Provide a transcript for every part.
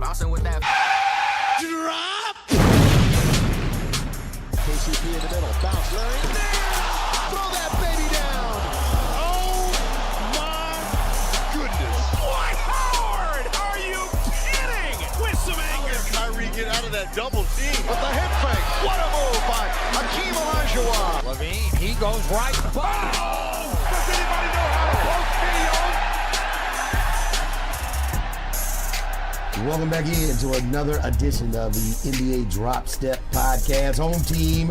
Bouncing with that drop. KCP in the middle. Bounce. Larry in there. Throw that baby down. Oh my goodness. What hard? Are you kidding? With some anger. Kyrie get out of that double team. With the hip fake. What a move by Hakeem Olajuwon. Levine, he goes right. Oh! Does anybody know how to post video? Welcome back into another edition of the NBA Drop Step Podcast. Home team,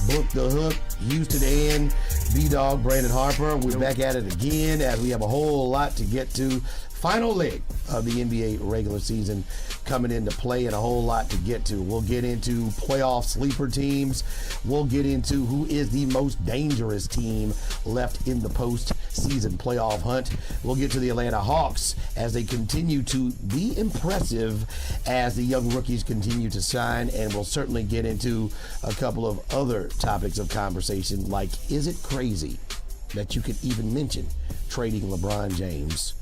Book the Hook, Houston and B-Dog, Brandon Harper. We're back at it again as we have a whole lot to get to. Final leg of the NBA regular season coming into play and a whole lot to get to. We'll get into playoff sleeper teams. We'll get into who is the most dangerous team left in the postseason playoff hunt. We'll get to the Atlanta Hawks as they continue to be impressive as the young rookies continue to shine. And we'll certainly get into a couple of other topics of conversation, like, is it crazy that you could even mention trading LeBron James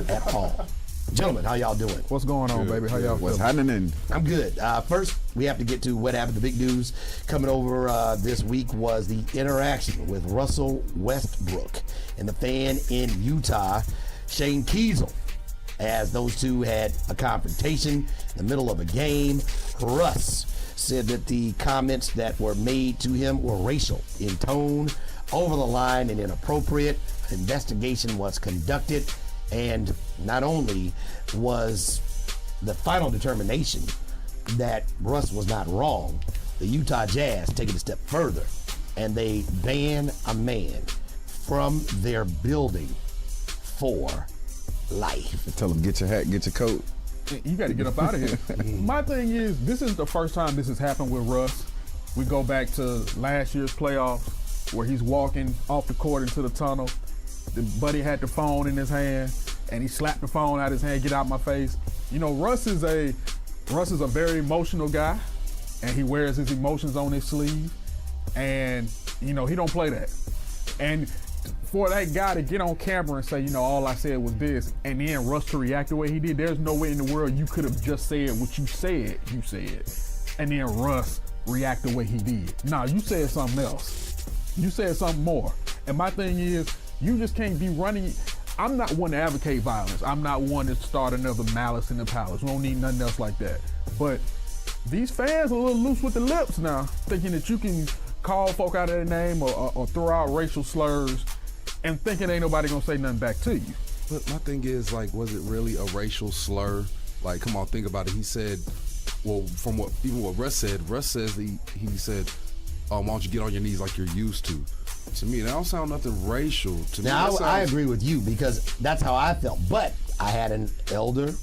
at all? Gentlemen, how y'all doing? What's going on, baby? How y'all What's feeling? happening? I'm good. First, we have to get to what happened. The big news coming over this week was the interaction with Russell Westbrook and the fan in Utah, Shane Kiesel, as those two had a confrontation in the middle of a game. Russ said that the comments that were made to him were racial in tone, over the line, and inappropriate. An investigation was conducted. And not only was the final determination that Russ was not wrong, the Utah Jazz take it a step further and they ban a man from their building for life. Tell them, get your hat, get your coat. You got to get up out of here. My thing is, this is the first time this has happened with Russ. We go back to last year's playoffs where he's walking off the court into the tunnel. The buddy had the phone in his hand, and he slapped the phone out of his hand, get out my face. You know, Russ is a very emotional guy, and he wears his emotions on his sleeve, and, you know, he don't play that. And for that guy to get on camera and say, you know, all I said was this, and then Russ to react the way he did, there's no way in the world you could have just said what you said, and then Russ react the way he did. Nah, you said something else. You said something more. And my thing is, you just can't be running. I'm not one to advocate violence. I'm not one to start another Malice in the Palace. We don't need nothing else like that. But these fans are a little loose with the lips now, thinking that you can call folk out of their name or throw out racial slurs and thinking ain't nobody gonna say nothing back to you. But my thing is, like, was it really a racial slur? Like, come on, think about it. He said, well, from what Russ said, he said, why don't you get on your knees like you're used to? To me, that don't sound nothing racial. To me, Now, I agree with you because that's how I felt. But I had an elder,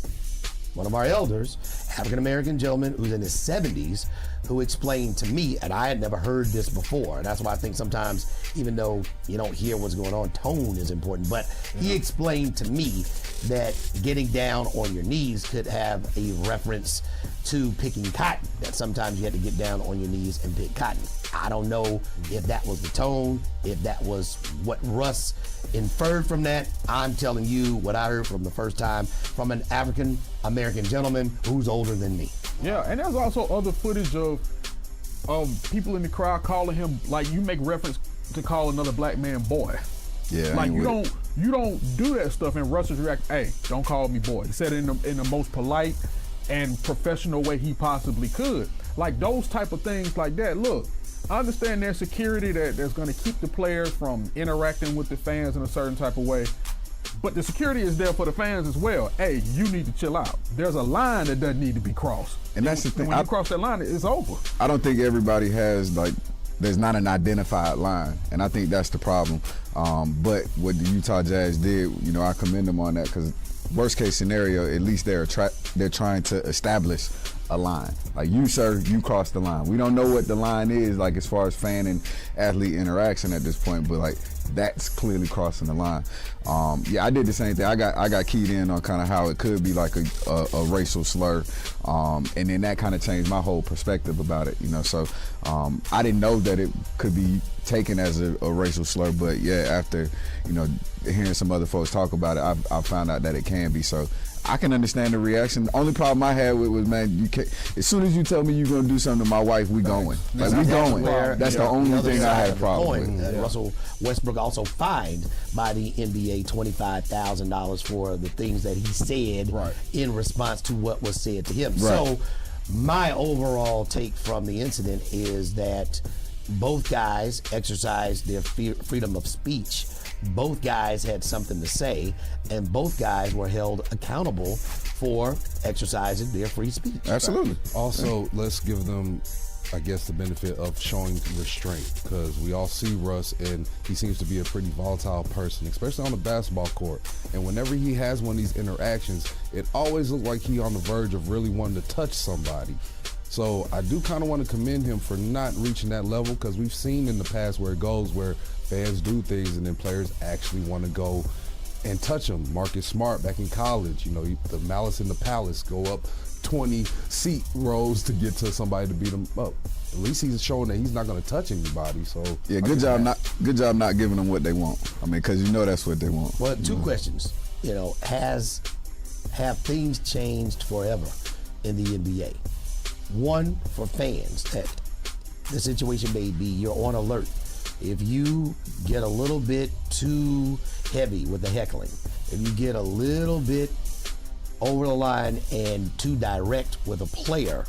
one of our elders, African-American gentleman who's in his 70s, who explained to me, and I had never heard this before, and that's why I think sometimes, even though you don't hear what's going on, tone is important, but he explained to me that getting down on your knees could have a reference to picking cotton, that sometimes you had to get down on your knees and pick cotton. I don't know if that was the tone, if that was what Russ inferred from that. I'm telling you what I heard from the first time from an African-American gentleman who's older than me. Yeah, and there's also other footage of people in the crowd calling him, like, you make reference to call another black man boy. Yeah, Like, you don't do that stuff, and Russ is react, hey, don't call me boy. He said it in the most polite and professional way he possibly could. Like, those type of things like that. Look, I understand there's security that's going to keep the players from interacting with the fans in a certain type of way, but the security is there for the fans as well. Hey, you need to chill out. There's a line that doesn't need to be crossed. And that's the thing. When you cross that line, it's over. I don't think everybody has, like, there's not an identified line, and I think that's the problem. But what the Utah Jazz did, you know, I commend them on that, because worst case scenario, at least they're trying to establish a line. Like, you, sir, you crossed the line. We don't know what the line is, like, as far as fan and athlete interaction at this point, but, like, that's clearly crossing the line. Yeah, I did the same thing. I got keyed in on kind of how it could be like a racial slur, and then that kind of changed my whole perspective about it, you know. So I didn't know that it could be taken as a racial slur, but yeah, after, you know, hearing some other folks talk about it, I found out that it can be. So I can understand the reaction. The only problem I had with was, man, you can't. As soon as you tell me you're gonna do something to my wife, we going. Like we going. That's the only thing I had a problem with. Russell Westbrook also fined by the NBA $25,000 for the things that he said in response to what was said to him. So my overall take from the incident is that both guys exercised their freedom of speech. Both guys had something to say, and both guys were held accountable for exercising their free speech. Absolutely. Also, let's give them, I guess, the benefit of showing restraint, because we all see Russ, and he seems to be a pretty volatile person, especially on the basketball court. And whenever he has one of these interactions, it always looks like he's on the verge of really wanting to touch somebody. So I do kind of want to commend him for not reaching that level, because we've seen in the past where it goes where fans do things and then players actually want to go and touch them. Marcus Smart back in college, you know, the malice in the palace, go up 20 seat rows to get to somebody to beat him up. At least he's showing that he's not going to touch anybody. So yeah, good job not giving them what they want. I mean, because you know that's what they want. Well, two questions. You know, have things changed forever in the NBA? One, for fans, that the situation may be you're on alert. If you get a little bit too heavy with the heckling, if you get a little bit over the line and too direct with a player,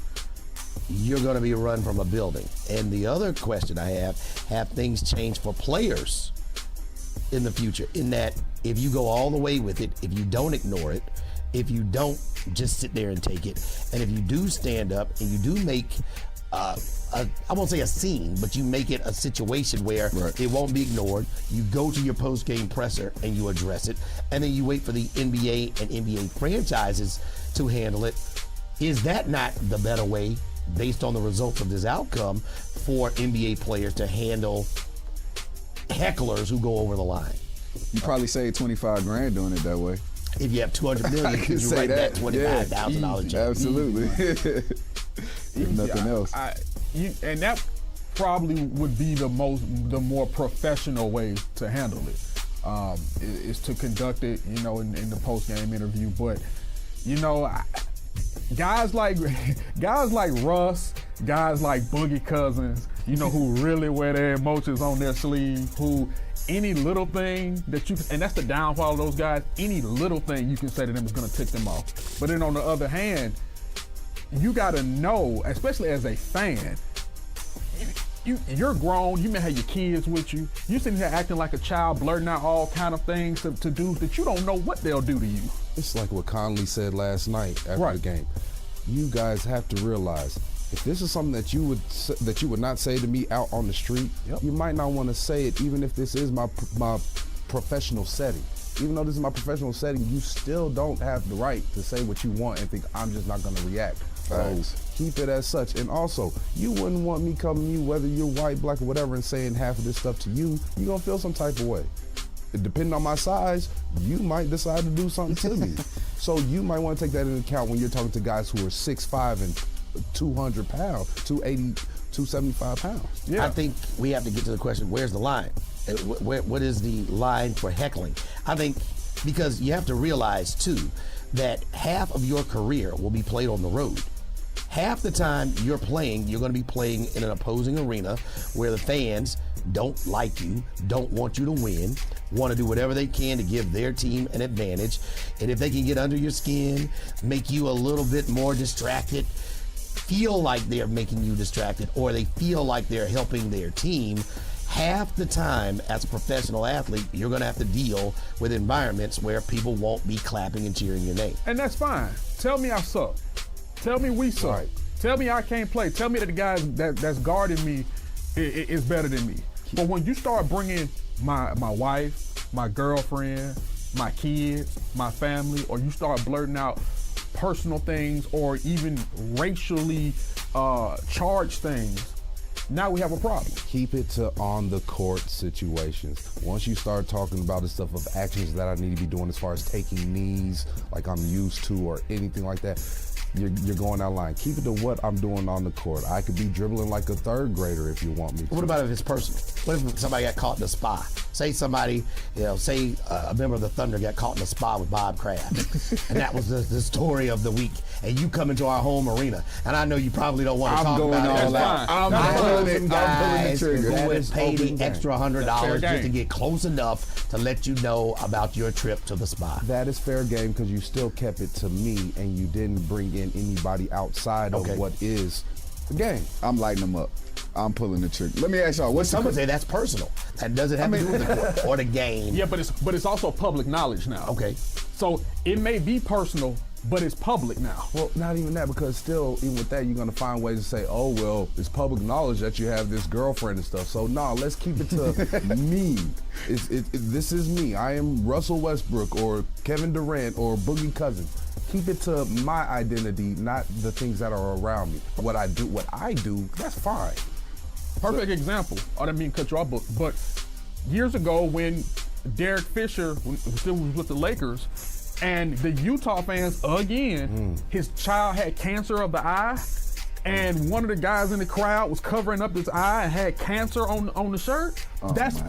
you're going to be run from a building. And the other question I have things changed for players in the future? In that, if you go all the way with it, if you don't ignore it, if you don't just sit there and take it, and if you do stand up and you do make I won't say a scene, but you make it a situation where it won't be ignored. You go to your post-game presser and you address it, and then you wait for the NBA and NBA franchises to handle it. Is that not the better way, based on the results of this outcome, for NBA players to handle hecklers who go over the line? You probably save $25,000 doing it that way. If you have $200 million, you can write that $25,000 check. Absolutely. If nothing else. And that probably would be the more professional way to handle it. Is to conduct it, you know, in the post-game interview. But, you know, guys like Russ, guys like Boogie Cousins, you know, who really wear their emotions on their sleeve, who any little thing that you, and that's the downfall of those guys, any little thing you can say to them is going to tick them off. But then on the other hand, you got to know, especially as a fan, you're grown, you may have your kids with you, you're sitting here acting like a child, blurting out all kind of things to dudes that you don't know what they'll do to you. It's like what Conley said last night after the game. You guys have to realize, if this is something that you would not say to me out on the street, you might not want to say it, even if this is my professional setting. Even though this is my professional setting, you still don't have the right to say what you want and think I'm just not going to react. So keep it as such. And also, you wouldn't want me coming to you, whether you're white, black, or whatever, and saying half of this stuff to you. You're going to feel some type of way. Depending on my size, you might decide to do something to me. So you might want to take that into account when you're talking to guys who are 6'5" and 200 pounds, 280, 275 pounds. Yeah. I think we have to get to the question, where's the line? What is the line for heckling? I think because you have to realize, too, that half of your career will be played on the road. Half the time you're playing, you're going to be playing in an opposing arena where the fans don't like you, don't want you to win, want to do whatever they can to give their team an advantage. And if they can get under your skin, make you a little bit more distracted, feel like they're making you distracted, or they feel like they're helping their team, half the time as a professional athlete, you're going to have to deal with environments where people won't be clapping and cheering your name. And that's fine. Tell me I suck. Tell me we suck. Right. Tell me I can't play. Tell me that the guy that's guarding me is better than me. But when you start bringing my wife, my girlfriend, my kids, my family, or you start blurting out personal things or even racially charged things, now we have a problem. Keep it to on the court situations. Once you start talking about the stuff of actions that I need to be doing as far as taking knees like I'm used to or anything like that, you're going out of line. Keep it to what I'm doing on the court. I could be dribbling like a third grader if you want me to. What about if it's personal? What if somebody got caught in a spy? Say somebody, say a member of the Thunder got caught in a spy with Bob Kraft, and that was the story of the week. And you come into our home arena, and I know you probably don't want to talk about it. I'm pulling the trigger. Who would pay the extra $100 just to game. get close enough to let you know about your trip to the spy? That is fair game because you still kept it to me and you didn't bring in anybody outside of what is the game. I'm lighting them up. I'm pulling the trigger. Let me ask y'all, what's Some would say that's personal. That doesn't have to do with the court or the game. Yeah, but it's also public knowledge now. Okay. So it may be personal, but it's public now. Well, not even that, because still, even with that, you're going to find ways to say, oh, well, it's public knowledge that you have this girlfriend and stuff. So, no, let's keep it to me. This is me. I am Russell Westbrook or Kevin Durant or Boogie Cousins. Keep it to my identity, not the things that are around me. What I do, that's fine. Perfect example. I didn't mean to cut you off, but years ago when Derek Fisher still was with the Lakers, and the Utah fans, again, his child had cancer of the eye, and one of the guys in the crowd was covering up his eye and had cancer on the shirt. That's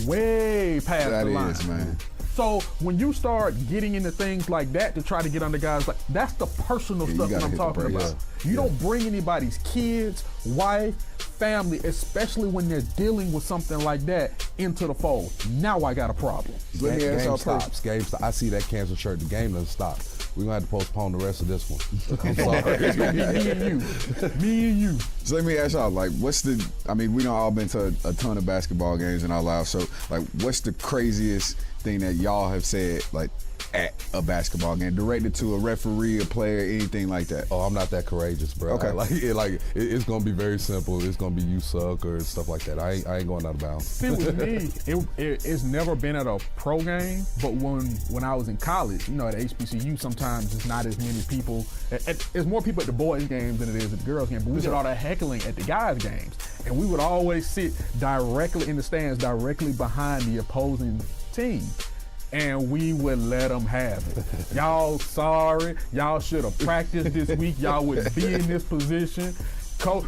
way past That the line. is, man. So when you start getting into things like that to try to get under guys, like that's the personal Yeah, you stuff that gotta I'm hit the talking brakes. about. You don't bring anybody's kids, wife, family, especially when they're dealing with something like that, into the fold. Now I got a problem. Let me ask Game y'all stops. Game stops. I see that cancer shirt. The game doesn't stop. We're going to have to postpone the rest of this one. I'm sorry. It's gonna be me and you. Me and you. So let me ask y'all, like, we done all been to a ton of basketball games in our lives, so, like, what's the craziest thing that y'all have said, like, at a basketball game, directed to a referee, a player, anything like that? Oh, I'm not that courageous, bro. Okay. It's gonna be very simple. It's gonna be you suck or stuff like that. I ain't going out of bounds. See, with me, it's never been at a pro game, but when I was in college, at HBCU, sometimes it's not as many people. It's more people at the boys' games than it is at the girls' games. But we did all that heckling at the guys' games, and we would always sit directly in the stands, directly behind the opposing team. And we would let them have it. Y'all sorry. Y'all should have practiced this week. Y'all would be in this position. Coach,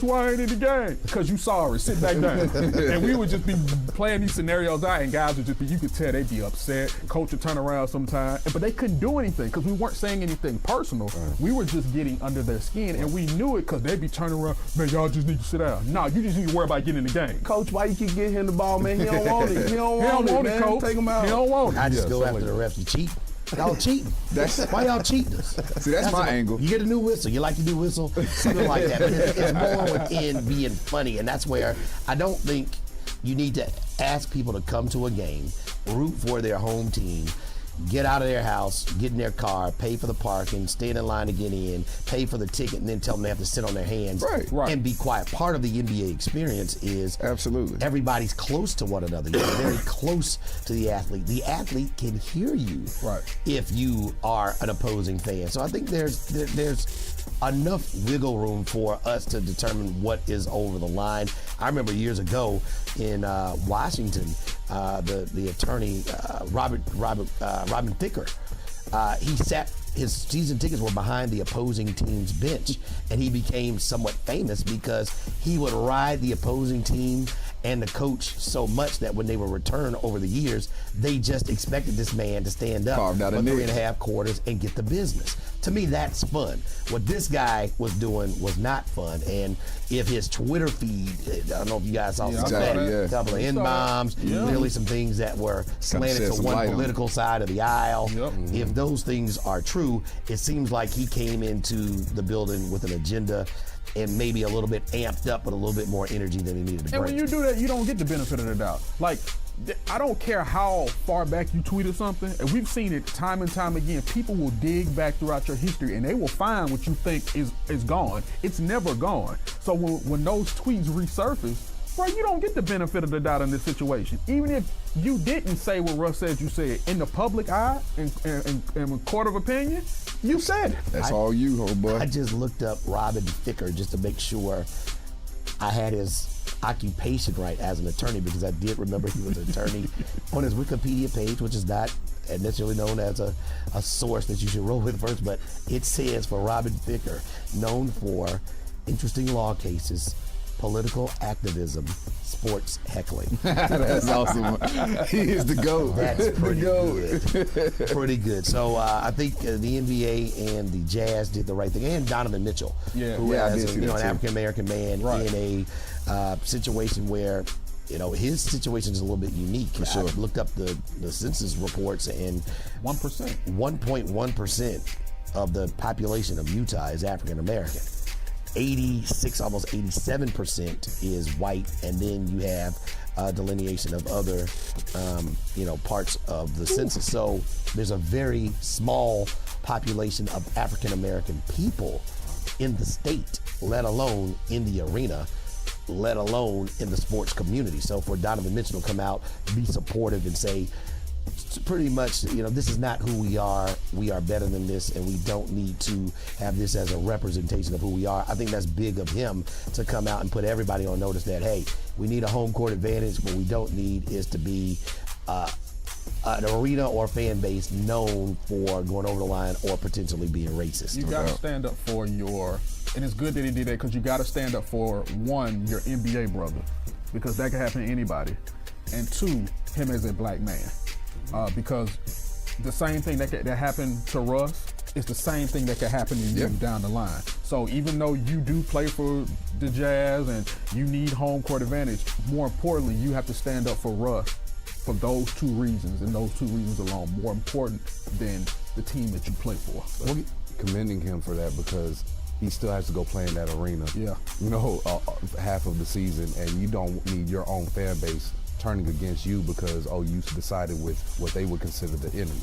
why ain't in the game? Because you sorry. Sit back down. And we would just be playing these scenarios out, and guys would just be, you could tell they'd be upset. Coach would turn around sometime, but they couldn't do anything because we weren't saying anything personal. We were just getting under their skin, and we knew it because they'd be turning around, man, y'all just need to sit down. No, you just need to worry about getting in the game. Coach, why you keep getting him the ball, man? He don't want it. He don't want it, man. Coach. Take him out. He don't want it. I just Yeah, go something after the like refs. You cheat. Y'all cheating. Why y'all cheating us? See, that's my about- angle. You get a new whistle. You like the new whistle? Something like that. But it's more within being funny. And that's where I don't think you need to ask people to come to a game, root for their home team, get out of their house, get in their car, pay for the parking, stand in line to get in, pay for the ticket, and then tell them they have to sit on their hands Right. and be quiet. Part of the NBA experience is Absolutely. everybody's close to one another. You're very close to the athlete. The athlete can hear you if you are an opposing fan. So I think there's enough wiggle room for us to determine what is over the line. I remember years ago in Washington, the attorney Robin Thicke, he sat. His season tickets were behind the opposing team's bench, and he became somewhat famous because he would ride the opposing team and the coach so much that when they were returned over the years, they just expected this man to stand up Carved out a for niche. 3.5 quarters and get the business. To me, that's fun. What this guy was doing was not fun, and if his Twitter feed, I don't know if you guys saw some of that, exactly, yeah. a couple of N-bombs, clearly some things that were slanted shed to some one light on it. political side of the aisle. If those things are true, it seems like he came into the building with an agenda and maybe a little bit amped up with a little bit more energy than he needed to And bring. when you do that, you don't get the benefit of the doubt. Like, I don't care how far back you tweeted something, and we've seen it time and time again. People will dig back throughout your history, and they will find what you think is gone. It's never gone. So when those tweets resurface, bro, you don't get the benefit of the doubt in this situation. Even if you didn't say what Russ said you said, in the public eye and court of opinion, you said it. That's all you, old boy. I just looked up Robin Thicke just to make sure I had his occupation right as an attorney, because I did remember he was an attorney on his Wikipedia page, which is not necessarily known as a source that you should roll with first, but it says for Robin Thicke, known for interesting law cases, political activism, sports heckling. That's awesome. He is the GOAT. That's pretty The good. Pretty good. So I think the NBA and the Jazz did the right thing, and Donovan Mitchell, who I did is see an that too. African American man in a situation where his situation is a little bit unique. For sure. I looked up the census reports, and 1.1% of the population of Utah is African American. 86, almost 87% is white, and then you have delineation of other, parts of the census. So there's a very small population of African American people in the state, let alone in the arena, let alone in the sports community. So for Donovan Mitchell to come out, be supportive and say, pretty much, this is not who we are. We are better than this, and we don't need to have this as a representation of who we are. I think that's big of him to come out and put everybody on notice that, hey, we need a home court advantage. What we don't need is to be an arena or fan base known for going over the line or potentially being racist. You got to stand up for and it's good that he did that, because you got to stand up for, one, your NBA brother, because that can happen to anybody, and two, him as a black man. Because the same thing that happened to Russ is the same thing that could happen to you down the line. So even though you do play for the Jazz and you need home court advantage, more importantly, you have to stand up for Russ for those two reasons, and those two reasons alone, more important than the team that you play for. Well, commending him for that, because he still has to go play in that arena. Yeah. Half of the season, and you don't need your own fan base turning against you because you decided with what they would consider the enemy.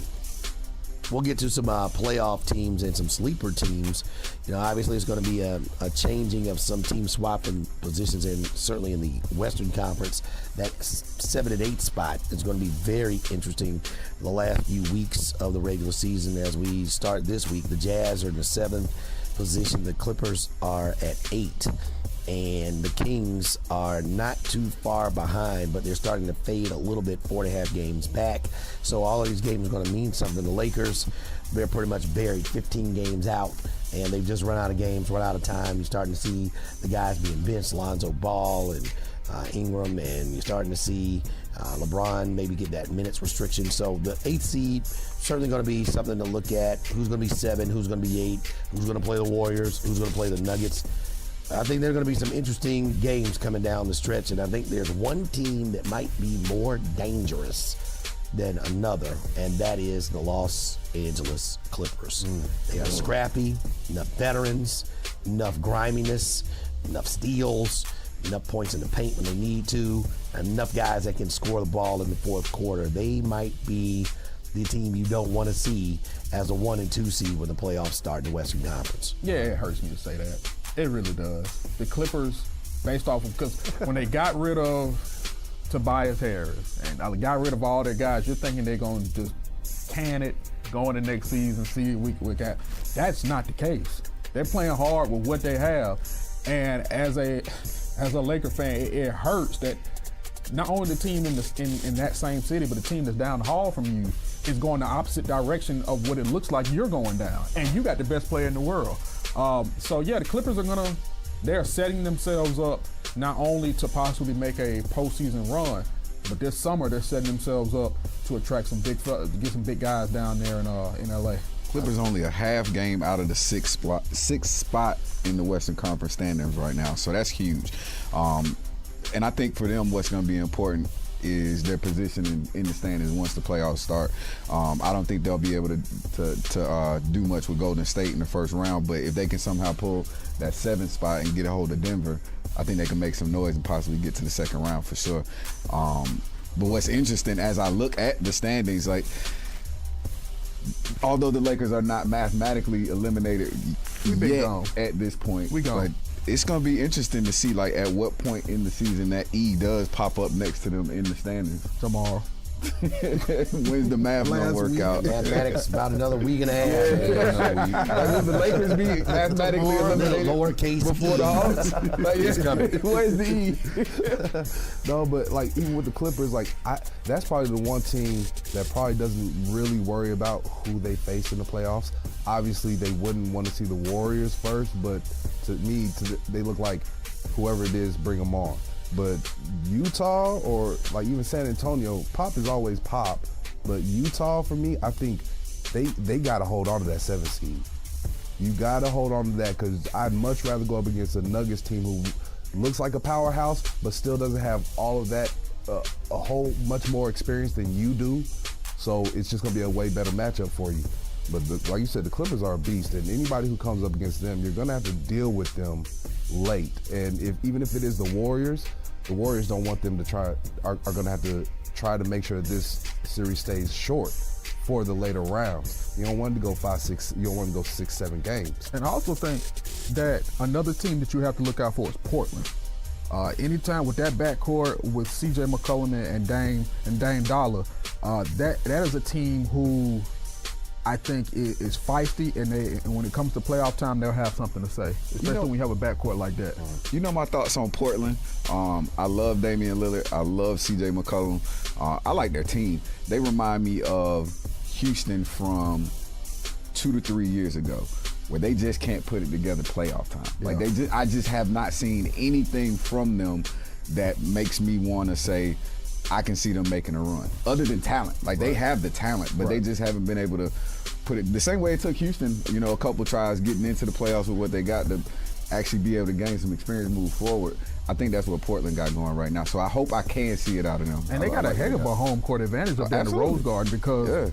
We'll get to some playoff teams and some sleeper teams. Obviously it's going to be a changing of some teams swapping positions, and certainly in the Western Conference, that 7 and 8 spot is going to be very interesting the last few weeks of the regular season. As we start this week, the Jazz are in the 7th position. The Clippers are at 8. And the Kings are not too far behind, but they're starting to fade a little bit, 4.5 games back. So all of these games are going to mean something. The Lakers, they're pretty much buried 15 games out, and they've just run out of games, run out of time. You're starting to see the guys being benched, Lonzo Ball and Ingram, and you're starting to see LeBron maybe get that minutes restriction. So the 8th seed, certainly going to be something to look at. Who's going to be 7, who's going to be 8, who's going to play the Warriors, who's going to play the Nuggets. I think there are going to be some interesting games coming down the stretch, and I think there's one team that might be more dangerous than another, and that is the Los Angeles Clippers. They are scrappy, enough veterans, enough griminess, enough steals, enough points in the paint when they need to, enough guys that can score the ball in the fourth quarter. They might be the team you don't want to see as a 1 and 2 seed when the playoffs start in the Western Conference. Yeah, it hurts me to say that. It really does. The Clippers, based off of, because when they got rid of Tobias Harris and got rid of all their guys, you're thinking they're going to just can it, go into next season, see week to week out. That's not the case. They're playing hard with what they have, and as a Laker fan, it hurts that not only the team in that same city, but the team that's down the hall from you is going the opposite direction of what it looks like you're going down, and you got the best player in the world. The Clippers they're setting themselves up not only to possibly make a postseason run, but this summer they're setting themselves up to attract to get some big guys down there in LA. Clippers only a half game out of the sixth spot in the Western Conference standings right now, so that's huge. And I think for them, what's going to be important is their position in the standings once the playoffs start. I don't think they'll be able to do much with Golden State in the first round, but if they can somehow pull that 7th spot and get a hold of Denver, I think they can make some noise and possibly get to the second round for sure. But what's interesting as I look at the standings, like, although the Lakers are not mathematically eliminated yet at this point, like, it's going to be interesting to see, like, at what point in the season that E does pop up next to them in the standings. Tomorrow. When's the math gonna work out? Mathematics about another week and a half. Will the Lakers be mathematically eliminated lowercase before the Hawks? Like, It's coming. Where's the E? No, but like even with the Clippers, like that's probably the one team that probably doesn't really worry about who they face in the playoffs. Obviously, they wouldn't want to see the Warriors first, but to me, they look like whoever it is, bring them on. But Utah or like even San Antonio, Pop is always Pop. But Utah, for me, I think they got to hold on to that 7 seed. You got to hold on to that because I'd much rather go up against a Nuggets team who looks like a powerhouse but still doesn't have all of that, a whole much more experience than you do. So it's just going to be a way better matchup for you. But like you said, the Clippers are a beast, and anybody who comes up against them, you're going to have to deal with them late. And even if it is the Warriors don't want them to are going to have to try to make sure this series stays short for the later rounds. You don't want to go 5-6. You don't want to go 6-7 games. And I also think that another team that you have to look out for is Portland. Anytime with that backcourt with C.J. McCollum and Dame Dollar, that is a team who I think is feisty, and when it comes to playoff time, they'll have something to say, especially when you have a backcourt like that. You know my thoughts on Portland. I love Damian Lillard. I love C.J. McCollum. I like their team. They remind me of Houston from 2 to 3 years ago, where they just can't put it together playoff time. Like I just have not seen anything from them that makes me want to say I can see them making a run. Other than talent, like they have the talent, but they just haven't been able to put it the same way it took Houston. You know, a couple tries getting into the playoffs with what they got to actually be able to gain some experience, move forward. I think that's what Portland got going right now. So I hope I can see it out of them. And they got a heck of a home court advantage up there in the Rose Garden because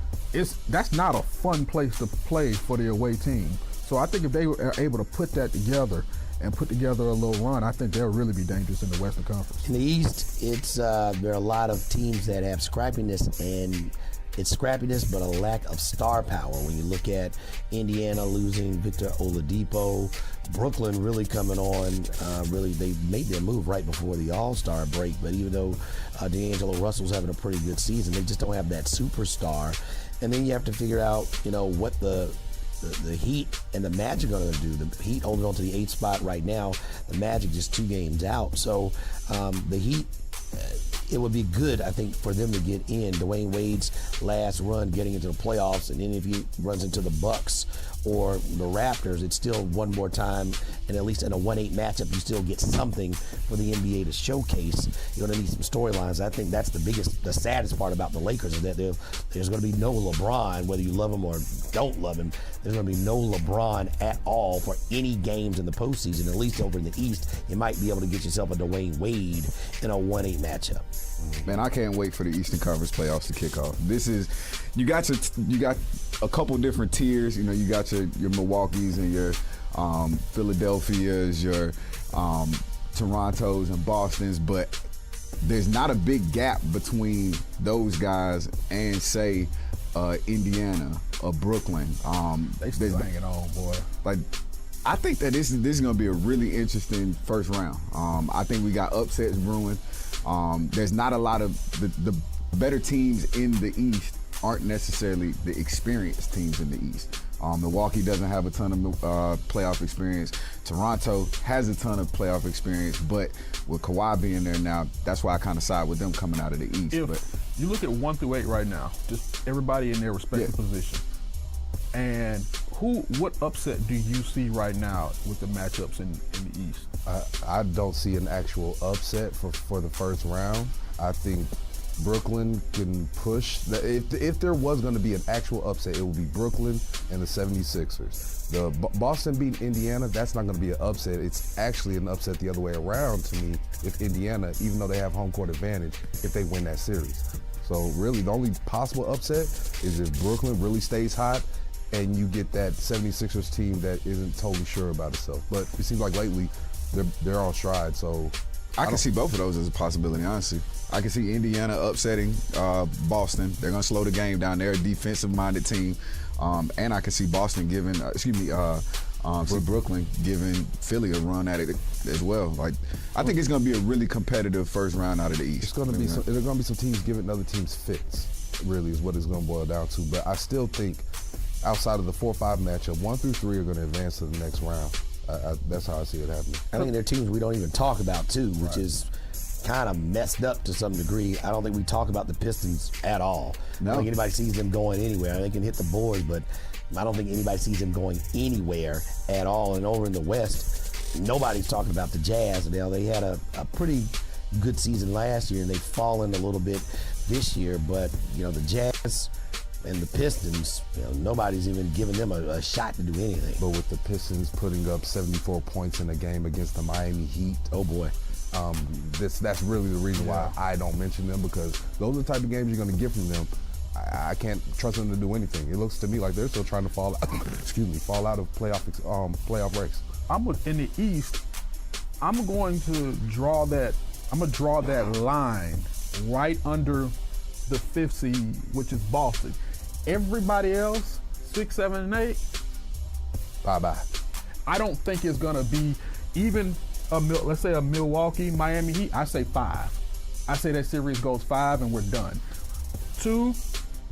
that's not a fun place to play for the away team. So I think if they are able to put that together and put together a little run, I think they'll really be dangerous in the Western Conference. In the East, it's there are a lot of teams that have scrappiness, and it's scrappiness but a lack of star power. When you look at Indiana losing Victor Oladipo, Brooklyn really coming on, really they made their move right before the All-Star break, but even though D'Angelo Russell's having a pretty good season, they just don't have that superstar. And then you have to figure out, what the Heat and the Magic are going to do. The Heat holding on to the 8th spot right now. The Magic just 2 games out. So the Heat, it would be good, I think, for them to get in. Dwayne Wade's last run getting into the playoffs, and then if he runs into the Bucks or the Raptors, it's still one more time, and at least in a 1-8 matchup, you still get something for the NBA to showcase. You're going to need some storylines. I think that's the saddest part about the Lakers is that there's going to be no LeBron, whether you love him or don't love him. There's going to be no LeBron at all for any games in the postseason. At least over in the East, you might be able to get yourself a Dwayne Wade in a 1-8 matchup. Man, I can't wait for the Eastern Conference playoffs to kick off. You got a couple different tiers. You got your Milwaukees and your Philadelphias, your Torontos and Bostons, but there's not a big gap between those guys and say Indiana or Brooklyn. They still hanging on, boy. Like, I think that this is going to be a really interesting first round. I think we got upsets brewing. There's not a lot of the better teams in the East aren't necessarily the experienced teams in the East. Milwaukee doesn't have a ton of playoff experience. Toronto has a ton of playoff experience, but with Kawhi being there now, that's why I kind of side with them coming out of the East. If you look at 1 through 8 right now, just everybody in their respective position, and what upset do you see right now with the matchups in the East? I don't see an actual upset for the first round. I think Brooklyn can push. If there was going to be an actual upset, it would be Brooklyn and the 76ers. The Boston beat Indiana, that's not going to be an upset. It's actually an upset the other way around to me if Indiana, even though they have home court advantage, if they win that series. So really the only possible upset is if Brooklyn really stays hot and you get that 76ers team that isn't totally sure about itself. But it seems like lately they're on stride, so I can see both of those as a possibility, honestly. I can see Indiana upsetting Boston. They're going to slow the game down. They're a defensive-minded team. And I can see Boston giving, See Brooklyn giving Philly a run at it as well. Like, I think it's going to be a really competitive first round out of the East. It's going to be some. There are going to be some teams giving other teams fits. Really, is what it's going to boil down to. But I still think, outside of the 4-5 matchup, 1 through 3 are going to advance to the next round. That's how I see it happening. I think there are teams we don't even talk about too, which is kind of messed up to some degree. I don't think we talk about the Pistons at all. I don't think anybody sees them going anywhere. They can hit the boards, but I don't think anybody sees them going anywhere at all. And over in the West, nobody's talking about the Jazz. Now, they had a pretty good season last year, and they've fallen a little bit this year. But, the Jazz and the Pistons, nobody's even giving them a shot to do anything. But with the Pistons putting up 74 points in a game against the Miami Heat, oh boy. That's really the reason why I don't mention them, because those are the type of games you're going to get from them. I can't trust them to do anything. It looks to me like they're still trying to fall out. Fall out of playoff race. In the East. I'm going to draw that. I'm gonna draw that line right under the 5th seed, which is Boston. Everybody else, 6, 7, and 8. Bye. I don't think it's gonna be even let's say a Milwaukee, Miami Heat. I say 5. I say that series goes 5 and we're done. 2.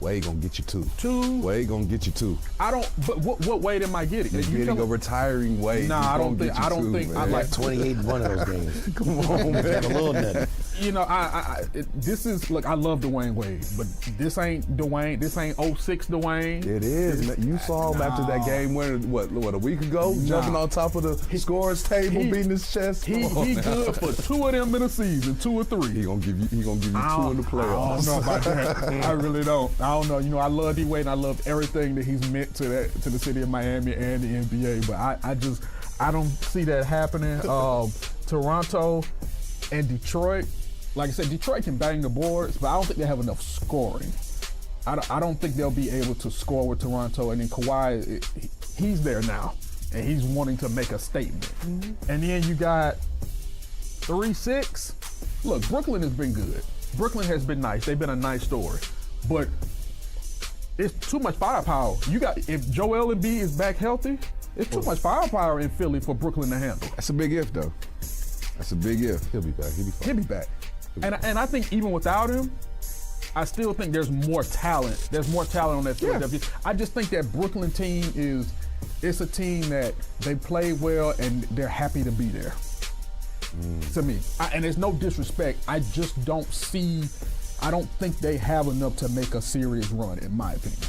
Wade gonna get you 2. 2. Wade gonna get you 2. I don't. But what Wade am I getting? You're getting a retiring Wade. Nah, I don't think. I like 28 in one of those games. Come on, man. Have a little nothing. This is look. I love Dwayne Wade, but this ain't Dwayne. This ain't 06 Dwayne. It is. You saw him after that game winning. What a week ago, jumping on top of the scorers table, beating his chest. He good for 2 of them in a season, 2 or 3. He gonna give you 2 in the playoffs. I don't know about that. I really don't. I don't know. I love D Wade and I love everything that he's meant to the city of Miami and the NBA. But I don't see that happening. Toronto and Detroit. Like I said, Detroit can bang the boards, but I don't think they have enough scoring. I don't think they'll be able to score with Toronto. And then Kawhi, he's there now, and he's wanting to make a statement. Mm-hmm. And then you got 3-6. Look, Brooklyn has been good. Brooklyn has been nice. They've been a nice story. But it's too much firepower. If Joel Embiid is back healthy, it's too much firepower in Philly for Brooklyn to handle. That's a big if, though. That's a big if. He'll be back. He'll be back. And I think even without him, I still think there's more talent. There's more talent on that Philadelphia. Yeah. I just think that Brooklyn team it's a team that they play well and they're happy to be there. To me. And there's no disrespect. I just don't think they have enough to make a serious run, in my opinion.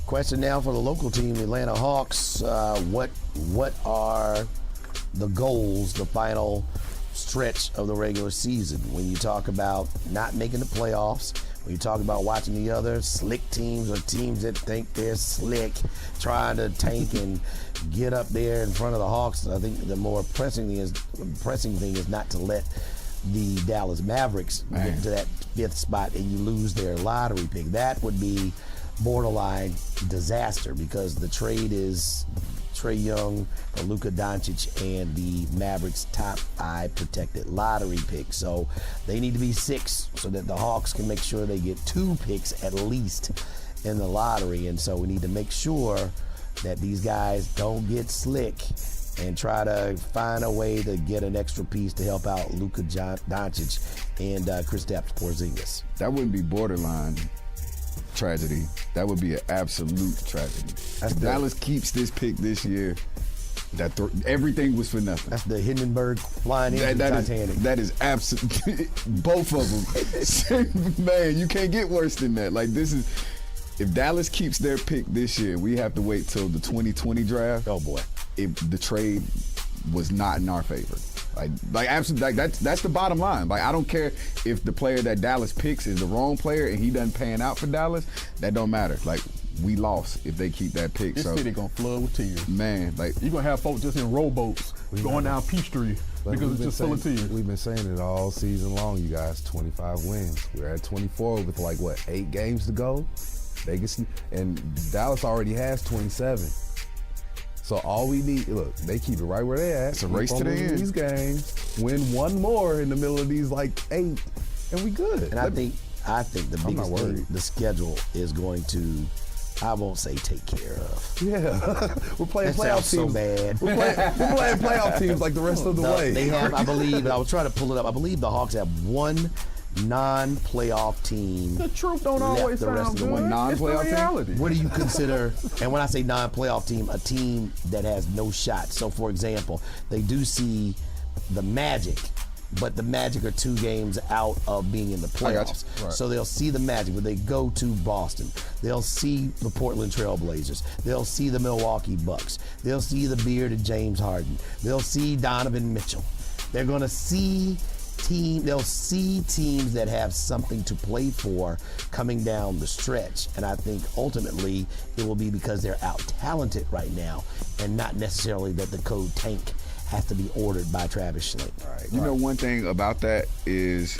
Question now for the local team, the Atlanta Hawks. What are the goals, the final stretch of the regular season? When you talk about not making the playoffs, when you talk about watching the other slick teams or teams that think they're slick, trying to tank and get up there in front of the Hawks, I think the more pressing thing is not to let the Dallas Mavericks get to that 5th spot and you lose their lottery pick. That would be borderline disaster, because the trade is Trae Young for Luka Doncic and the Mavericks' top 5 protected lottery pick. So they need to be 6 so that the Hawks can make sure they get 2 picks at least in the lottery. And so we need to make sure that these guys don't get slick and try to find a way to get an extra piece to help out Luka Doncic and Kristaps Porzingis. That wouldn't be borderline tragedy. That would be an absolute tragedy. If Dallas keeps this pick this year, everything was for nothing. That's the Hindenburg flying into the Titanic. That is absolutely both of them. Man, you can't get worse than that. Like, this is, if Dallas keeps their pick this year, we have to wait till the 2020 draft. Oh boy. If the trade was not in our favor. Like absolutely, like that's the bottom line. Like, I don't care if the player that Dallas picks is the wrong player and he doesn't pan out for Dallas. That don't matter. Like, we lost if they keep that pick. This city gonna flood with tears. Man, like, you're gonna have folks just in rowboats going down Peachtree because it's just full of tears. We've been saying it all season long, you guys. 25 wins. We're at 24 with 8 games to go. Vegas and Dallas already has 27. So all we need, look, they keep it right where they at. It's a race to the end. These games, win one more in the middle of these 8, and we good. And I think the biggest thing, the schedule is going to I won't say take care of. Yeah, we're playing That playoff sounds so teams. bad. We're playing playoff teams like the rest of the way. They have, I believe, I was trying to pull it up. I believe the Hawks have one non-playoff team. The truth don't left always the rest sound of the good. way. Non-playoff It's the team? reality. What do you consider, and when I say non-playoff team, a team that has no shot. So, for example, they do see the Magic, but the Magic are 2 games out of being in the I got you. playoffs. Right. So they'll see the Magic, but they go to Boston. They'll see the Portland Trail Blazers. They'll see the Milwaukee Bucks. They'll see the bearded James Harden. They'll see Donovan Mitchell. They're going to see they'll see teams that have something to play for coming down the stretch. And I think ultimately it will be because they're out talented right now and not necessarily that the code tank has to be ordered by Travis Schlenk. You know, one thing about that is,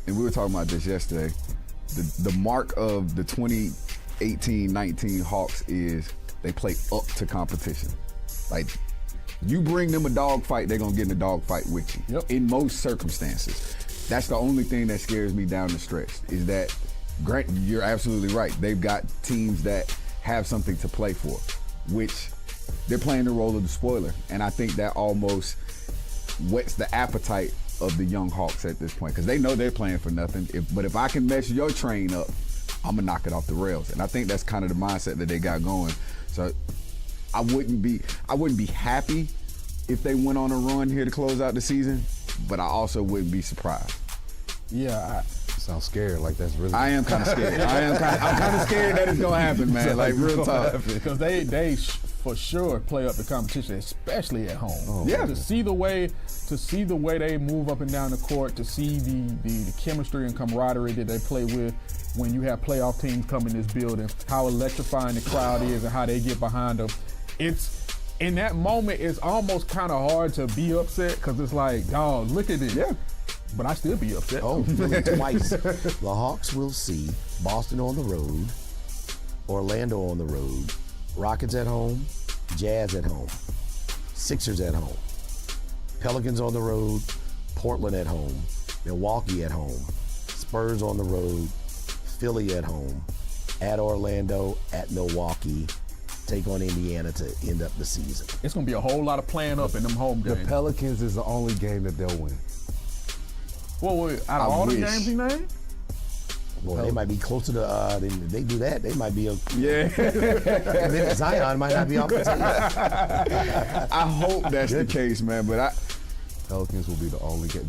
and we were talking about this yesterday, the mark of the 2018-19 Hawks is they play up to competition. Like, you bring them a dog fight, they're gonna get in a dog fight with you. Yep. In most circumstances. That's the only thing that scares me down the stretch, is that, Grant, you're absolutely right. They've got teams that have something to play for, which they're playing the role of the spoiler. And I think that almost whets the appetite of the young Hawks at this point, because they know they're playing for nothing. But if I can mess your train up, I'm gonna knock it off the rails. And I think that's kind of the mindset that they got going. So I wouldn't be happy if they went on a run here to close out the season, but I also wouldn't be surprised. Yeah, Sounds scared. Like that's really. I am kind of scared. I'm kind of scared that it's gonna happen, man. Like real talk. because they for sure play up the competition, especially at home. Yeah. To see the way they move up and down the court, to see the chemistry and camaraderie that they play with when you have playoff teams come in this building, how electrifying the crowd is and how they get behind them. It's in that moment, it's almost kind of hard to be upset because it's like, dog, look at this. Yeah. But I still be upset. Oh, really twice. The Hawks will see Boston on the road, Orlando on the road, Rockets at home, Jazz at home, Sixers at home, Pelicans on the road, Portland at home, Milwaukee at home, Spurs on the road, Philly at home, at Orlando, at Milwaukee, take on Indiana to end up the season. It's going to be a whole lot of playing up in them home The games. Pelicans is the only game that they'll win. Well, out of I all the wish. games he named? Boy, they might be closer to, they do that, they might be, Yeah. Zion might not be off the team. I hope that's the case, man. But Pelicans will be the only game.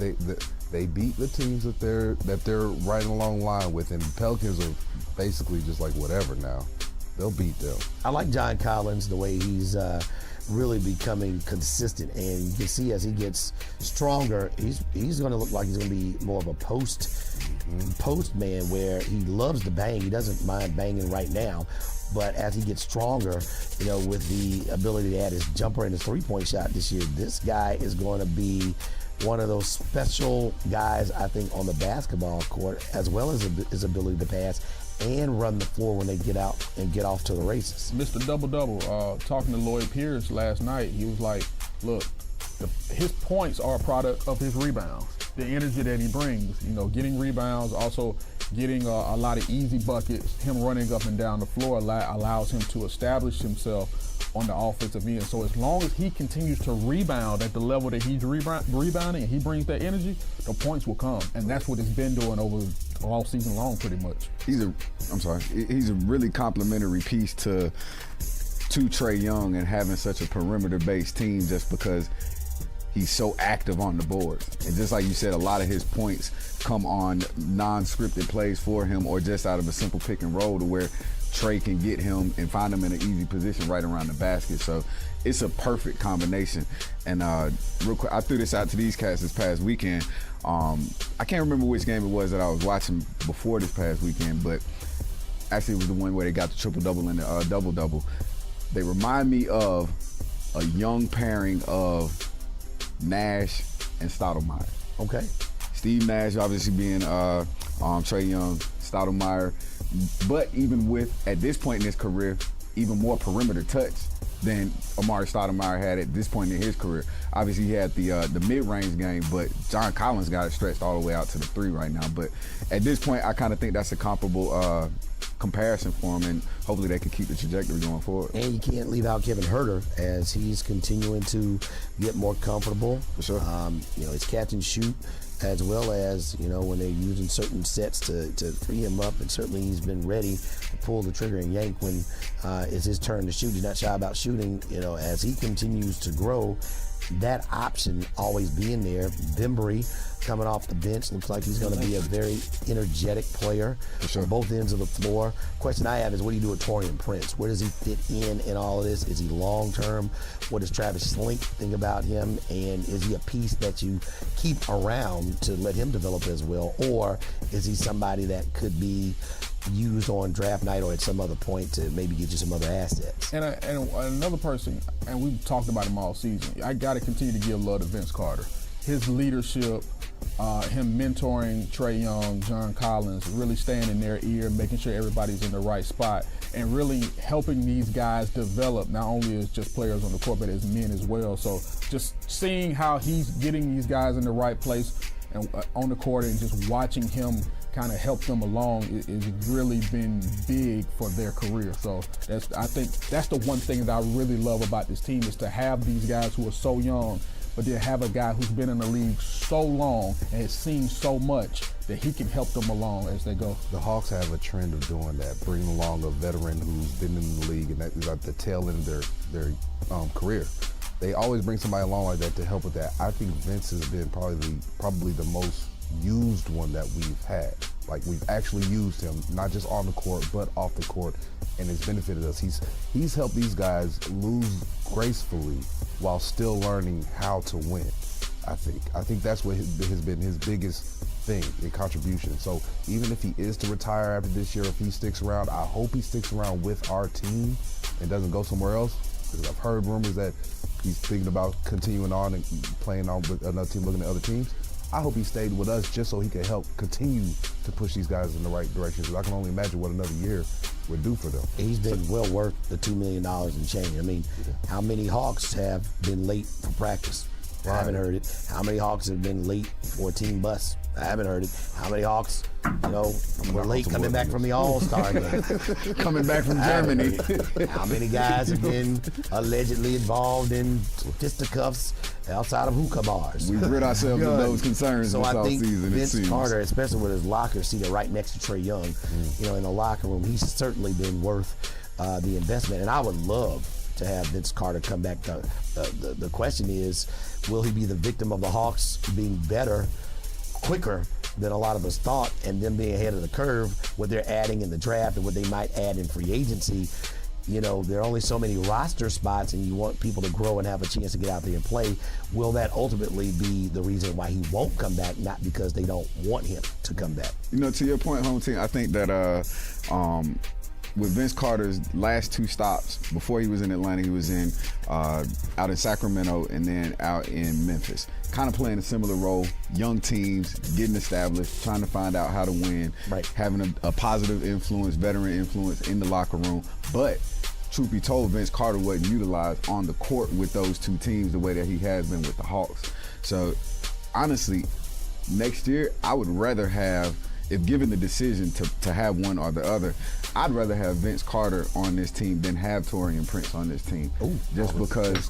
They beat the teams that they're right along line with, and the Pelicans are basically just like whatever now. They'll beat them. I like John Collins, the way he's really becoming consistent, and you can see as he gets stronger, he's going to look like he's going to be more of a post man, where he loves to bang. He doesn't mind banging right now, but as he gets stronger, you know, with the ability to add his jumper and his three-point shot this year, this guy is going to be one of those special guys, I think, on the basketball court, as well as his ability to pass and run the floor when they get out and get off to the races. Mr. Double-Double, talking to Lloyd Pierce last night, he was like, look, his points are a product of his rebounds, the energy that he brings, you know, getting rebounds, also getting a lot of easy buckets. Him running up and down the floor allows him to establish himself on the offensive end. So as long as he continues to rebound at the level that he's rebounding and he brings that energy, the points will come. And that's what it's been doing over all season long, pretty much. he's a really complimentary piece to Trae Young and having such a perimeter-based team, just because he's so active on the boards. And just like you said, a lot of his points come on non-scripted plays for him, or just out of a simple pick and roll to where Trae can get him and find him in an easy position right around the basket. So it's a perfect combination. And real quick, I threw this out to these cats this past weekend. I can't remember which game it was that I was watching before this past weekend, but actually it was the one where they got the triple-double and the double-double. They remind me of a young pairing of Nash and Stoudemire. Okay. Steve Nash obviously being Trae Young, Stoudemire, but even with, at this point in his career, even more perimeter touch than Amari Stoudemire had at this point in his career. Obviously, he had the mid-range game, but John Collins got it stretched all the way out to the three right now. But at this point, I kind of think that's a comparable comparison for him, and hopefully they can keep the trajectory going forward. And you can't leave out Kevin Herter as he's continuing to get more comfortable. For sure. His catch and shoot, as well as, when they're using certain sets to free him up, and certainly he's been ready to pull the trigger and yank when it's his turn to shoot. He's not shy about shooting, as he continues to grow. That option always being there. Bembry coming off the bench looks like he's going to be a very energetic player on both ends of the floor. Question I have is, what do you do with Taurean Prince? Where does he fit in all of this? Is he long term? What does Travis Slink think about him? And is he a piece that you keep around to let him develop as well? Or is he somebody that could be used on draft night or at some other point to maybe get you some other assets? And another person, and we've talked about him all season, I got to continue to give love to Vince Carter. His leadership, him mentoring Trae Young, John Collins, really staying in their ear, making sure everybody's in the right spot, and really helping these guys develop, not only as just players on the court, but as men as well. So just seeing how he's getting these guys in the right place and on the court, and just watching him kind of help them along is really been big for their career. So I think that's the one thing that I really love about this team, is to have these guys who are so young, but then have a guy who's been in the league so long and has seen so much that he can help them along as they go. The Hawks have a trend of doing that, bringing along a veteran who's been in the league and that is at the tail end of their career. They always bring somebody along like that to help with that. I think Vince has been probably the most used one that we've had. Like, we've actually used him, not just on the court, but off the court, and it's benefited us. He's helped these guys lose gracefully while still learning how to win, I think. I think that's what has been his biggest thing, a contribution. So even if he is to retire after this year, if he sticks around, I hope he sticks around with our team and doesn't go somewhere else. Because I've heard rumors that he's thinking about continuing on and playing on with another team, looking at other teams. I hope he stayed with us just so he can help continue to push these guys in the right direction. Because I can only imagine what another year would do for them. He's been well worth the $2 million and change. I mean, how many Hawks have been late for practice? I haven't heard it. How many Hawks have been late for a team bus? I haven't heard it. How many Hawks, were late coming back from the All-Star game? Coming back from Germany. How many guys have been allegedly involved in fisticuffs outside of hookah bars? We rid ourselves of those concerns so this I think offseason, Vince Carter, especially with his locker seated right next to Trae Young, in the locker room, he's certainly been worth the investment. And I would love to have Vince Carter come back. The question is, will he be the victim of the Hawks being better quicker than a lot of us thought, and them being ahead of the curve, what they're adding in the draft and what they might add in free agency? There are only so many roster spots, and you want people to grow and have a chance to get out there and play. Will that ultimately be the reason why he won't come back, not because they don't want him to come back? To your point, home team, I think that with Vince Carter's last two stops, before he was in Atlanta, he was in out in Sacramento and then out in Memphis. Kind of playing a similar role, young teams, getting established, trying to find out how to win, having a positive influence, veteran influence in the locker room. But truth be told, Vince Carter wasn't utilized on the court with those two teams the way that he has been with the Hawks. So honestly, next year, I would rather have, if given the decision to have one or the other, I'd rather have Vince Carter on this team than have Taurean Prince on this team. Because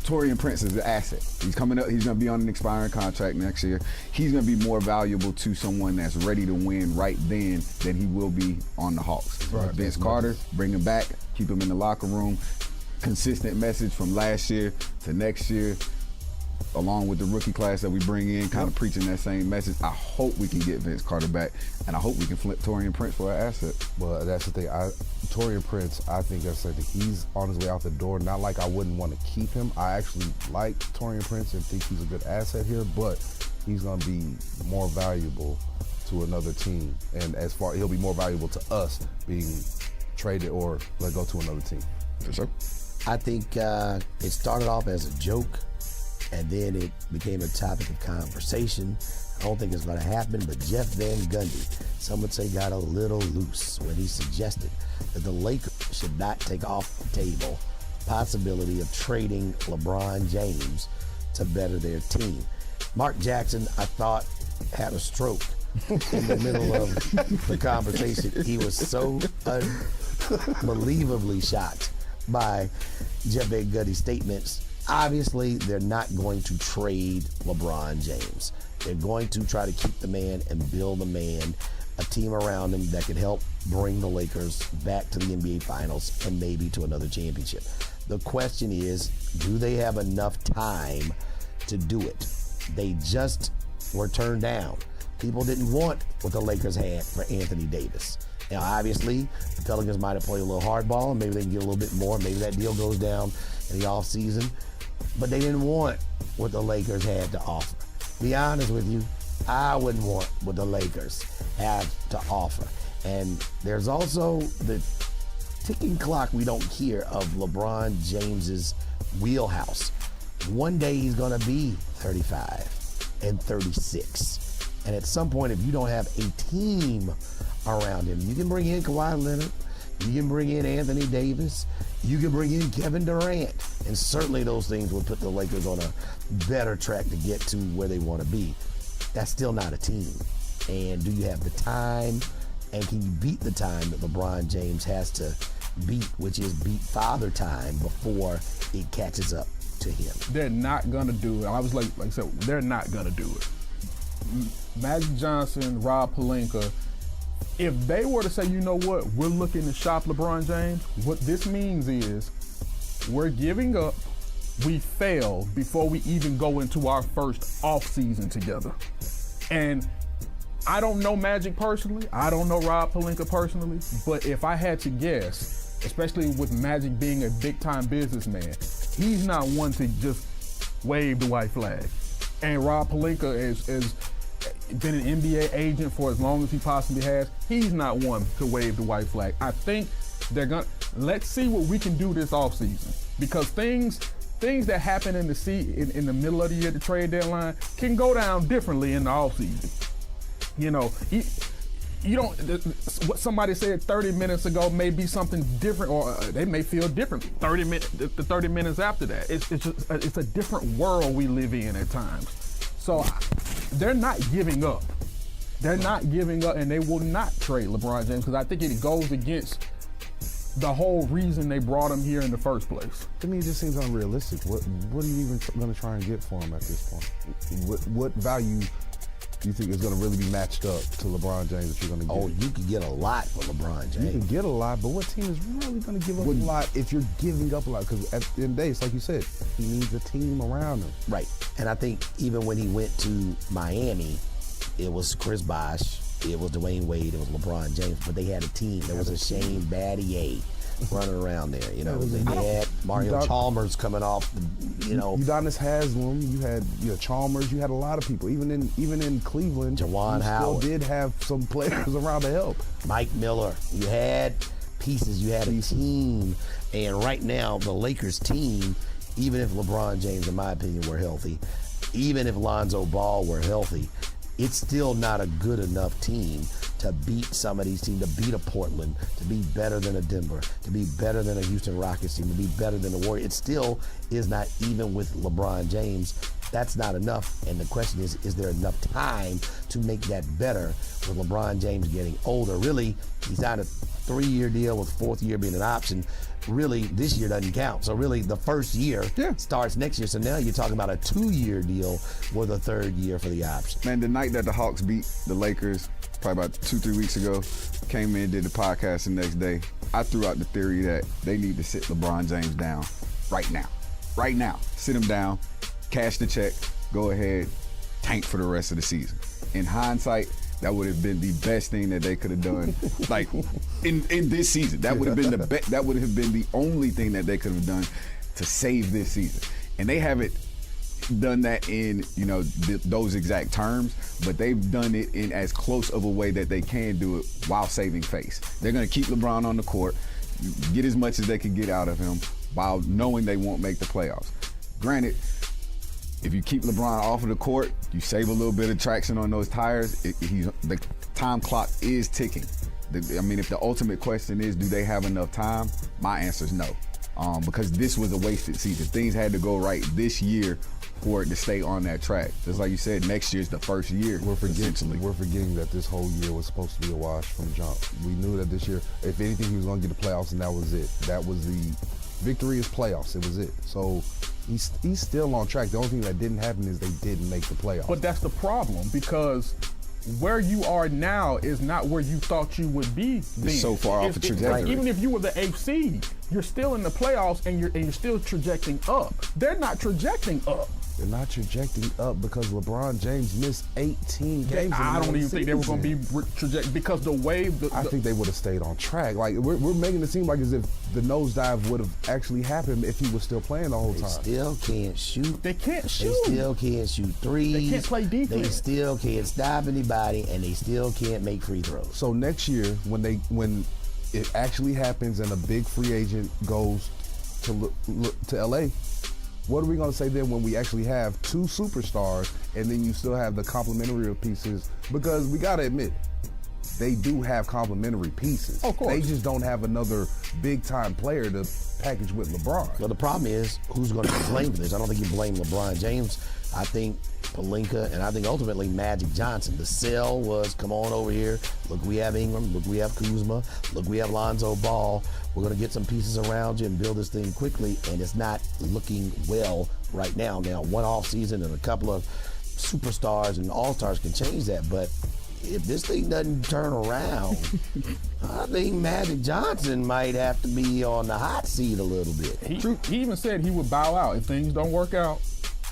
Taurean Prince is an asset. He's coming up. He's going to be on an expiring contract next year. He's going to be more valuable to someone that's ready to win right then than he will be on the Hawks. Right. Vince Carter, bring him back, keep him in the locker room. Consistent message from last year to next year, along with the rookie class that we bring in, kind of preaching that same message. I hope we can get Vince Carter back, and I hope we can flip Taurean Prince for an asset. Well, that's the thing. Taurean Prince, I think that's like he's on his way out the door. Not like I wouldn't want to keep him. I actually like Taurean Prince and think he's a good asset here, but he's going to be more valuable to another team. And he'll be more valuable to us being traded or let go to another team. For sure. I think it started off as a joke, and then it became a topic of conversation. I don't think it's going to happen, but Jeff Van Gundy, some would say, got a little loose when he suggested that the Lakers should not take off the table the possibility of trading LeBron James to better their team. Mark Jackson, I thought, had a stroke in the middle of the conversation. He was so unbelievably shocked by Jeff Van Gundy's statements. Obviously, they're not going to trade LeBron James. They're going to try to keep the man and build the man, a team around him that could help bring the Lakers back to the NBA Finals and maybe to another championship. The question is, do they have enough time to do it? They just were turned down. People didn't want what the Lakers had for Anthony Davis. Now, obviously, the Pelicans might have played a little hardball, and maybe they can get a little bit more. Maybe that deal goes down in the offseason. But they didn't want what the Lakers had to offer. Be honest with you, I wouldn't want what the Lakers have to offer. And there's also the ticking clock we don't hear of LeBron James's wheelhouse. One day he's going to be 35 and 36. And at some point, if you don't have a team around him, you can bring in Kawhi Leonard, you can bring in Anthony Davis, you can bring in Kevin Durant, and certainly those things will put the Lakers on a better track to get to where they want to be. That's still not a team. And do you have the time, and can you beat the time that LeBron James has to beat, which is beat father time, before it catches up to him? They're not going to do it. I was like I said, they're not going to do it. Magic Johnson, Rob Pelinka, if they were to say, you know what, we're looking to shop LeBron James, what this means is we're giving up. We failed before we even go into our first offseason together. And I don't know Magic personally. I don't know Rob Pelinka personally. But if I had to guess, especially with Magic being a big-time businessman, he's not one to just wave the white flag. And Rob Pelinka is been an NBA agent for as long as he possibly has. He's not one to wave the white flag. I think they're gonna let's see what we can do this offseason, because things that happen in the middle of the year at the trade deadline can go down differently in the offseason. You know, you don't. What somebody said 30 minutes ago may be something different, or they may feel different 30 minutes after that. It's a different world we live in at times. So they're not giving up. They're not giving up, and they will not trade LeBron James, because I think it goes against the whole reason they brought him here in the first place. To me, it just seems unrealistic. What are you even going to try and get for him at this point? What value do you think is going to really be matched up to LeBron James that you're going to get? Oh, you could get a lot for LeBron James. You can get a lot, but what team is really going to give up a lot if you're giving up a lot? Because at the end of the day, it's like you said, he needs a team around him. Right. And I think even when he went to Miami, it was Chris Bosh, it was Dwayne Wade, it was LeBron James, but they had a team. There was a Shane Battier running around there. You know, they had Mario Chalmers coming off. Udonis Haslem. You had Chalmers. You had a lot of people. Even in Cleveland, Jawan Howard still did have some players around to help. Mike Miller. You had pieces. You had a team. And right now, the Lakers team, even if LeBron James, in my opinion, were healthy, even if Lonzo Ball were healthy, it's still not a good enough team to beat some of these teams, to beat a Portland, to be better than a Denver, to be better than a Houston Rockets team, to be better than the Warriors. It still is not, even with LeBron James. That's not enough. And the question is there enough time to make that better with LeBron James getting older? Really, he signed a 3-year deal with 4th year being an option. Really, this year doesn't count. So really, the first year starts next year. So now you're talking about a 2-year deal with a 3rd year for the option. Man, the night that the Hawks beat the Lakers, probably about 2-3 weeks ago, came in, did the podcast the next day. I threw out the theory that they need to sit LeBron James down right now. Right now. Sit him down, cash the check, go ahead, tank for the rest of the season. In hindsight, that would have been the best thing that they could have done, like in this season. That would have been that would have been the only thing that they could have done to save this season. And they haven't done that in those exact terms, but they've done it in as close of a way that they can do it while saving face. They're going to keep LeBron on the court, get as much as they can get out of him, while knowing they won't make the playoffs. Granted, if you keep LeBron off of the court, you save a little bit of traction on those tires. The time clock is ticking. If the ultimate question is, do they have enough time? My answer is no. because this was a wasted season. Things had to go right this year for it to stay on that track. Just like you said, next year's the first year. We're essentially. forgetting that this whole year was supposed to be a wash from jump. We knew that this year, if anything, he was going to get the playoffs, and that was it. That was the victory is playoffs. It was it. So he's still on track. The only thing that didn't happen is they didn't make the playoffs. But that's the problem, because where you are now is not where you thought you would be then. So far off the trajectory. Even if you were the 8th seed, you're still in the playoffs and you're still trajecting up. They're not trajecting up. They're not trajecting up because LeBron James missed 18 games. I don't even think they were going to be trajecting, because the way I think they would have stayed on track. Like we're making it seem like as if the nosedive would have actually happened if he was still playing the whole time. They still can't shoot. They can't shoot. They still can't shoot threes. They can't play defense. They still can't stop anybody, and they still can't make free throws. So next year, when it actually happens and a big free agent goes to LA, what are we going to say then when we actually have 2 superstars and then you still have the complementary pieces? Because we got to admit, they do have complementary pieces. Of course. They just don't have another big-time player to package with LeBron. Well, the problem is, who's going to be blamed for this? I don't think you blame LeBron James. I think Pelinka, and I think ultimately Magic Johnson. The sell was, come on over here. Look, we have Ingram. Look, we have Kuzma. Look, we have Lonzo Ball. We're going to get some pieces around you and build this thing quickly, and it's not looking well right now. Now, one off season and a couple of superstars and all-stars can change that, but if this thing doesn't turn around, I think Magic Johnson might have to be on the hot seat a little bit. He even said he would bow out if things don't work out.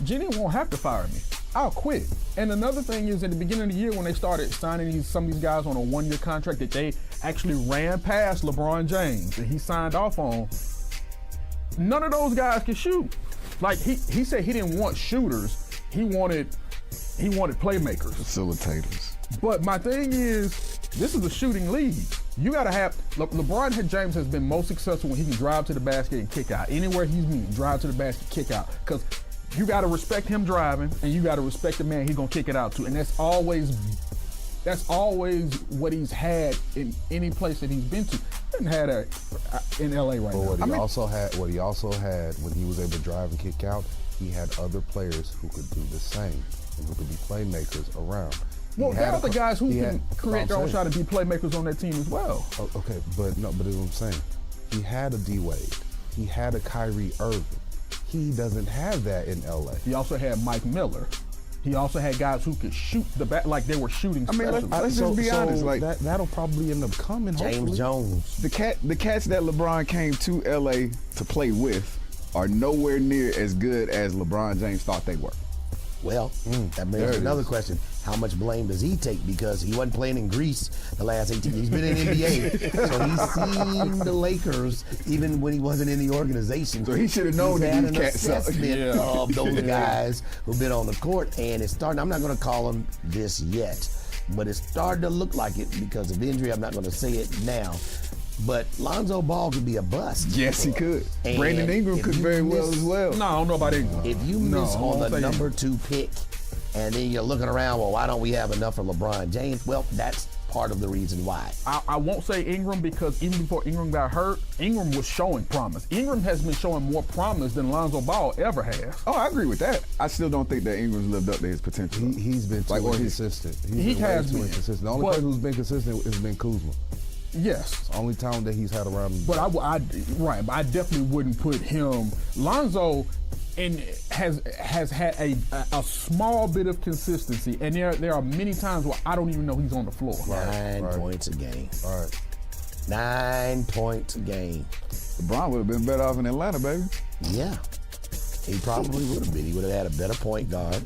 Jenny won't have to fire me. I'll quit. And another thing is, at the beginning of the year when they started signing some of these guys on a 1-year contract that they actually ran past LeBron James that he signed off on, none of those guys can shoot. Like he said he didn't want shooters. He wanted playmakers. Facilitators. But my thing is, this is a shooting league. You got to have, LeBron James has been most successful when he can drive to the basket and kick out. Anywhere he's been, drive to the basket, kick out. Because you got to respect him driving, and you got to respect the man he's going to kick it out to. And that's always what he's had in any place that he's been to. He hasn't had that in LA right now. What he also had when he was able to drive and kick out, he had other players who could do the same and who could be playmakers around. Well, there are other guys who can create their own shot and be playmakers on that team as well. Okay, but that's what I'm saying. He had a D Wade. He had a Kyrie Irving. He doesn't have that in LA. He also had Mike Miller. He also had guys who could shoot the back like they were shooting. I mean, let's just be honest. Like that'll probably end up coming. James hopefully. Jones. the cats that LeBron came to LA to play with are nowhere near as good as LeBron James thought they were. Well, that brings another question. How much blame does he take? Because he wasn't playing in Greece the last 18 years. He's been in NBA. So he's seen the Lakers even when he wasn't in the organization. So he should have known that an these cats suck. assessment of those guys who've been on the court. And it's starting, I'm not going to call him this yet, but it's starting to look like it because of injury. I'm not going to say it now. But Lonzo Ball could be a bust. Yes, he could. And Brandon Ingram could very well as well. No, I don't know about Ingram. If you miss on the number 2 pick, and then you're looking around, well, why don't we have enough for LeBron James? Well, that's part of the reason why. I won't say Ingram because even before Ingram got hurt, Ingram was showing promise. Ingram has been showing more promise than Lonzo Ball ever has. Oh, I agree with that. I still don't think that Ingram's lived up to his potential. He's been too inconsistent. He has been. Inconsistent. The only person who's been consistent has been Kuzma. Yes. It's the only time that he's had around. But I definitely wouldn't put him. Lonzo has had a small bit of consistency, and there are many times where I don't even know he's on the floor. 9 points a game. All right. 9 points a game. LeBron would have been better off in Atlanta, baby. Yeah. He probably would have been. He would have had a better point guard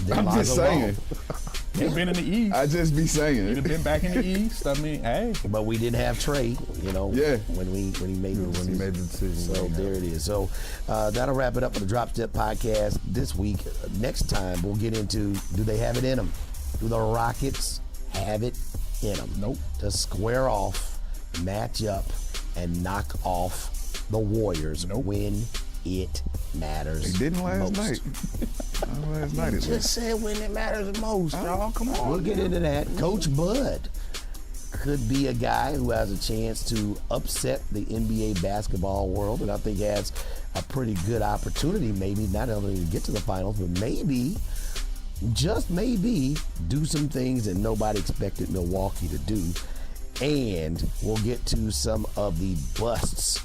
than I'm just Lonzo saying. Ball. He'd have been in the East. I just be saying. He'd have been back in the East. I mean, hey. But we didn't have Trey, Yeah. when he made the decision. So there it is. So that'll wrap it up for the Drop Step Podcast this week. Next time we'll get into, do they have it in them? Do the Rockets have it in them? Nope. To square off, match up, and knock off the Warriors when it matters. They didn't last most. night. Last night it Just said when it matters most, y'all. Come on. We'll get into that. Coach Bud could be a guy who has a chance to upset the NBA basketball world, and I think has a pretty good opportunity, maybe not only to get to the finals, but maybe, just maybe, do some things that nobody expected Milwaukee to do. And we'll get to some of the busts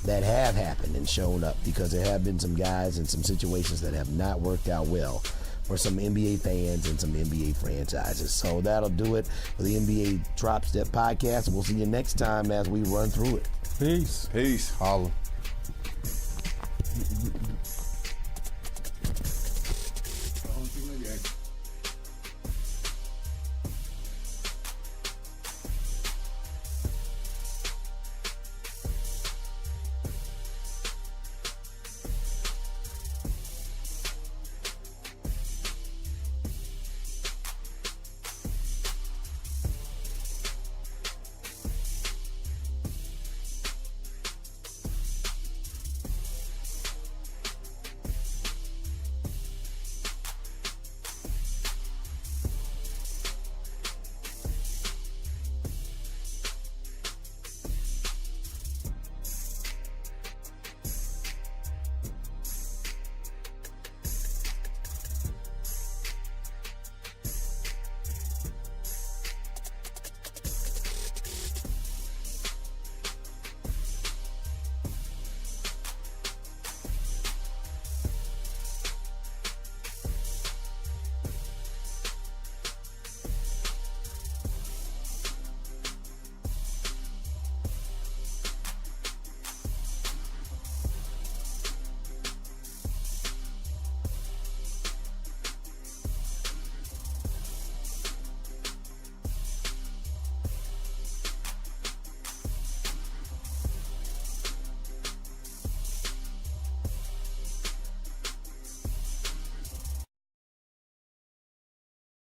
that have happened and shown up, because there have been some guys in some situations that have not worked out well for some NBA fans and some NBA franchises. So that'll do it for the NBA Drop Step Podcast. We'll see you next time as we run through it. Peace. Peace. Holla.